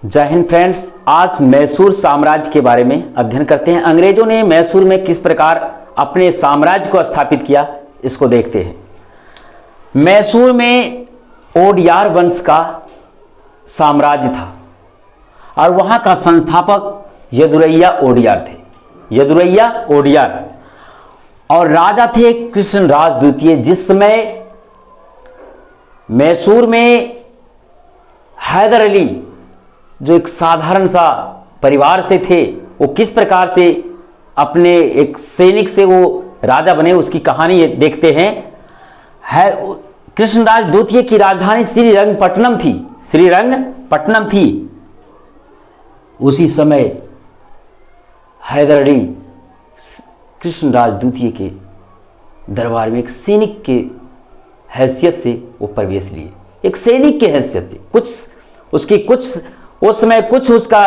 जय हिंद फ्रेंड्स। आज मैसूर साम्राज्य के बारे में अध्ययन करते हैं। अंग्रेजों ने मैसूर में किस प्रकार अपने साम्राज्य को स्थापित किया, इसको देखते हैं। मैसूर में ओडियार वंश का साम्राज्य था और वहां का संस्थापक यदुरैया ओडियार थे। यदुरैया ओडियार और राजा थे कृष्णराज द्वितीय। जिस समय मैसूर में हैदर अली जो एक साधारण सा परिवार से थे, वो किस प्रकार से अपने एक सैनिक से वो राजा बने, उसकी कहानी देखते हैं। कृष्णराज द्वितीय की राजधानी श्रीरंगपट्टनम थी। श्रीरंगपट्टनम थी। उसी समय हैदर अली कृष्णराज द्वितीय के दरबार में एक सैनिक के हैसियत से वो प्रवेश लिए। एक सैनिक के हैसियत से उस समय कुछ उसका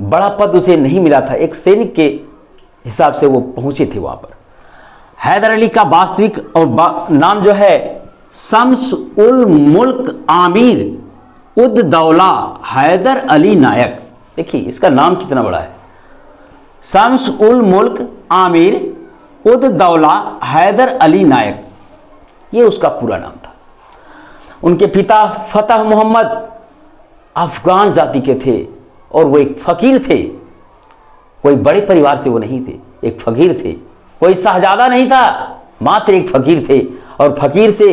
बड़ा पद उसे नहीं मिला था। एक सैनिक के हिसाब से वो पहुंचे थे वहां पर। हैदर अली का वास्तविक और नाम जो है शम्स उल मुल्क आमिर उद दौला हैदर अली नायक। देखिए इसका नाम कितना बड़ा है, शम्स उल मुल्क आमिर उद दौला हैदर अली नायक, ये उसका पूरा नाम था। उनके पिता फतह मोहम्मद अफगान जाति के थे और वो एक फकीर थे। कोई बड़े परिवार से वो नहीं थे, एक फकीर थे। कोई शाहजादा नहीं था, मात्र एक फकीर थे। और फकीर से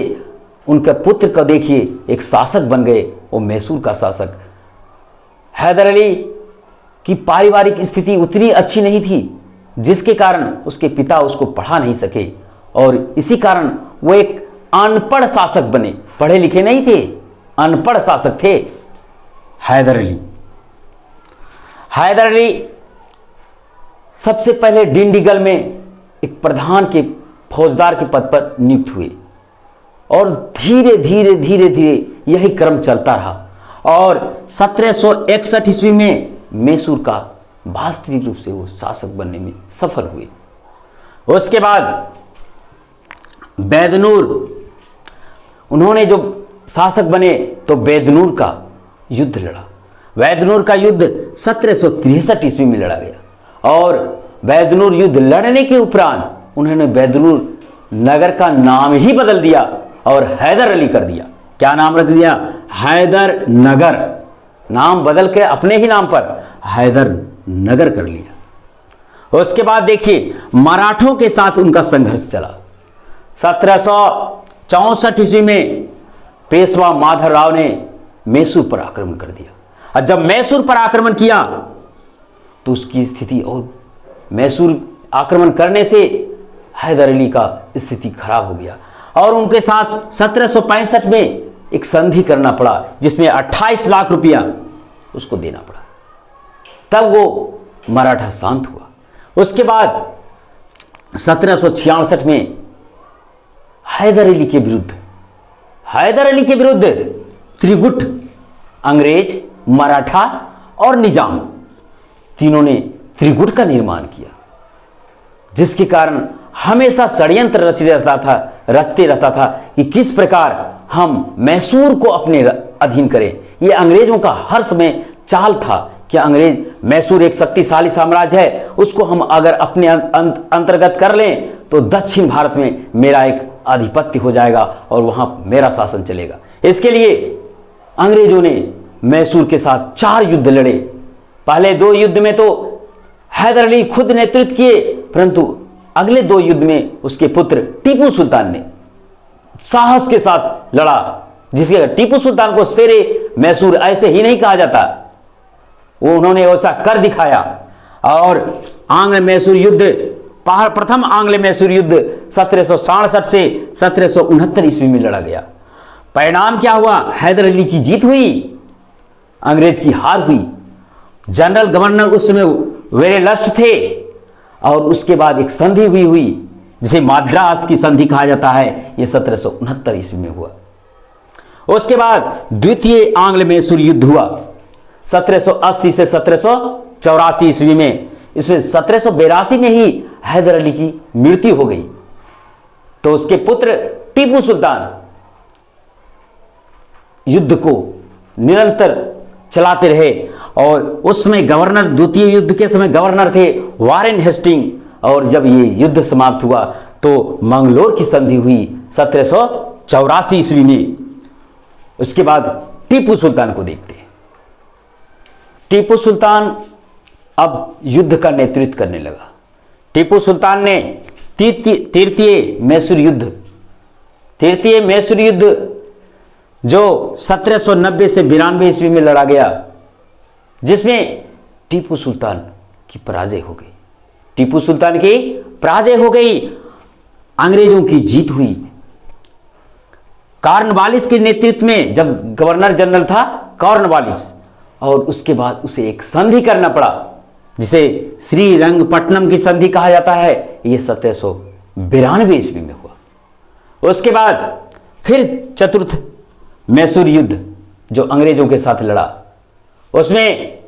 उनके पुत्र को देखिए एक शासक बन गए, वो मैसूर का शासक। हैदर अली की पारिवारिक स्थिति उतनी अच्छी नहीं थी, जिसके कारण उसके पिता उसको पढ़ा नहीं सके और इसी कारण वो एक अनपढ़ शासक बने। पढ़े लिखे नहीं थे, अनपढ़ शासक थे हैदर अली सबसे पहले डिंडीगल में एक प्रधान के फौजदार के पद पर नियुक्त हुए और धीरे धीरे यही क्रम चलता रहा और 1761 ईस्वी में मैसूर का वास्तविक रूप से वो शासक बनने में सफल हुए। उसके बाद बैदनूर, उन्होंने जो शासक बने तो बैदनूर का युद्ध लड़ा। बैदनूर का युद्ध 1763 ईस्वी में लड़ा गया और बैदनूर युद्ध लड़ने के उपरांत उन्होंने बैदनूर नगर का नाम ही बदल दिया और हैदर अली कर दिया। क्या नाम रख दिया? हैदर नगर। नाम बदल के अपने ही नाम पर हैदर नगर कर लिया। उसके बाद देखिए मराठों के साथ उनका संघर्ष चला। 1764 ईस्वी में पेशवा माधवराव ने मैसूर पर आक्रमण कर दिया और जब मैसूर पर आक्रमण किया तो उसकी स्थिति, और मैसूर आक्रमण करने से हैदर अली का स्थिति खराब हो गया और उनके साथ 1765 में एक संधि करना पड़ा, जिसमें 28 लाख रुपया उसको देना पड़ा। तब वो मराठा शांत हुआ। उसके बाद 1766 में हैदर अली के विरुद्ध त्रिगुट, अंग्रेज, मराठा और निजाम, तीनों ने त्रिगुट का निर्माण किया, जिसके कारण हमेशा षड्यंत्र रचते रहता था कि किस प्रकार हम मैसूर को अपने अधीन करें। यह अंग्रेजों का हर समय चाल था कि अंग्रेज, मैसूर एक शक्तिशाली साम्राज्य है, उसको हम अगर अपने अंतर्गत कर लें तो दक्षिण भारत में मेरा एक आधिपत्य हो जाएगा और वहां मेरा शासन चलेगा। इसके लिए अंग्रेजों ने मैसूर के साथ 4 युद्ध लड़े। पहले 2 युद्ध में तो हैदर अली खुद नेतृत्व किए, परंतु अगले 2 युद्ध में उसके पुत्र टीपू सुल्तान ने साहस के साथ लड़ा, जिसके टीपू सुल्तान को शेरे मैसूर ऐसे ही नहीं कहा जाता, वो उन्होंने ऐसा कर दिखाया। और आंग्ल मैसूर युद्ध, प्रथम आंग्ल मैसूर युद्ध 1767 से 1769 ईस्वी में लड़ा गया। परिणाम क्या हुआ? हैदर अली की जीत हुई, अंग्रेज की हार हुई। जनरल गवर्नर उस समय वेरेलस्ट थे और उसके बाद एक संधि हुई जिसे मद्रास की संधि कहा जाता है। यह 1769 ईस्वी में हुआ। उसके बाद द्वितीय आंग्ल मैसूर युद्ध हुआ 1780 से 1784 ईस्वी में। इसमें 1782 में ही हैदर अली की मृत्यु हो गई, तो उसके पुत्र टीपू सुल्तान युद्ध को निरंतर चलाते रहे और उस समय गवर्नर, द्वितीय युद्ध के समय गवर्नर थे वारेन हेस्टिंग। और जब ये युद्ध समाप्त हुआ तो मंगलोर की संधि हुई 1784 ईस्वी में। उसके बाद टीपू सुल्तान को देखते हैं। टीपू सुल्तान अब युद्ध का नेतृत्व करने लगा। टीपू सुल्तान ने तृतीय मैसूर युद्ध जो 1790 से 92 ईस्वी में लड़ा गया, जिसमें टीपू सुल्तान की पराजय हो गई। टीपू सुल्तान की पराजय हो गई, अंग्रेजों की जीत हुई। कॉर्नवालिस के नेतृत्व में, जब गवर्नर जनरल था कॉर्नवालिस, और उसके बाद उसे एक संधि करना पड़ा जिसे श्रीरंगपट्टनम की संधि कहा जाता है। यह 1792 ईस्वी में हुआ। उसके बाद फिर चतुर्थ मैसूर युद्ध जो अंग्रेजों के साथ लड़ा, उसमें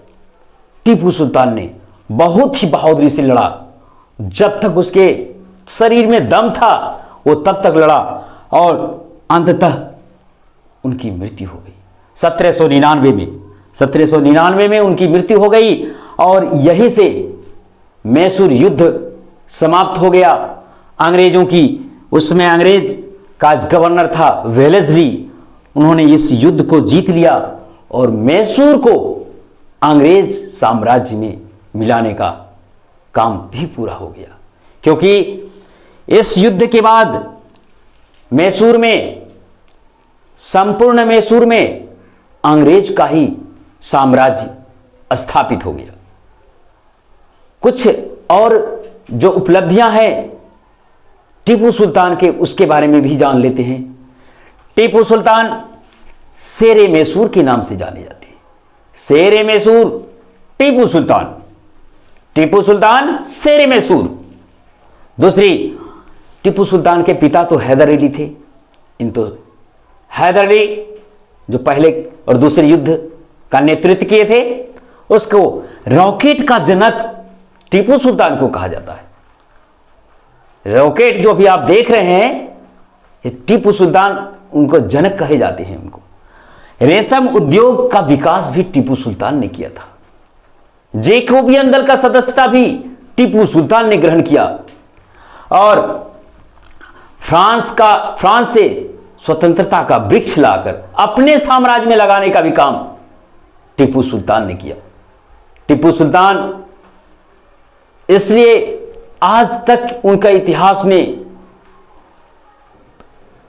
टीपू सुल्तान ने बहुत ही बहादुरी से लड़ा। जब तक उसके शरीर में दम था वो तब तक लड़ा और अंततः उनकी मृत्यु हो गई 1799 में उनकी मृत्यु हो गई। और यहीं से मैसूर युद्ध समाप्त हो गया। अंग्रेजों की, उसमें अंग्रेज का गवर्नर था वेलेस्ली, उन्होंने इस युद्ध को जीत लिया और मैसूर को अंग्रेज साम्राज्य में मिलाने का काम भी पूरा हो गया। क्योंकि इस युद्ध के बाद मैसूर में, संपूर्ण मैसूर में अंग्रेज का ही साम्राज्य स्थापित हो गया। कुछ और जो उपलब्धियां हैं टीपू सुल्तान के, उसके बारे में भी जान लेते हैं। टीपू सुल्तान शेरे मैसूर के नाम से जाने जाते हैं। शेरे मैसूर, टीपू सुल्तान, टीपू सुल्तान शेरे मैसूर। दूसरी, टीपू सुल्तान के पिता तो हैदर अली थे। इन तो हैदर अली जो पहले और दूसरे युद्ध का नेतृत्व किए थे, उसको रॉकेट का जनक टीपू सुल्तान को कहा जाता है। रॉकेट जो भी आप देख रहे हैं, ये टीपू सुल्तान उनको जनक कहे जाते हैं। उनको रेशम उद्योग का विकास भी टीपू सुल्तान ने किया था। जैकोबियन दल का सदस्यता भी टीपू सुल्तान ने ग्रहण किया और फ्रांस से स्वतंत्रता का वृक्ष लाकर अपने साम्राज्य में लगाने का भी काम टीपू सुल्तान ने किया। टीपू सुल्तान, इसलिए आज तक उनका इतिहास में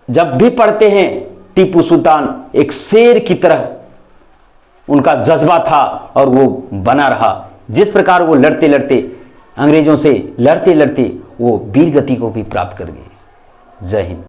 जब भी पढ़ते हैं, टीपू सुल्तान एक शेर की तरह उनका जज्बा था और वो बना रहा। जिस प्रकार वो लड़ते लड़ते, अंग्रेजों से लड़ते लड़ते वो वीर गति को भी प्राप्त कर गए। जय हिंद।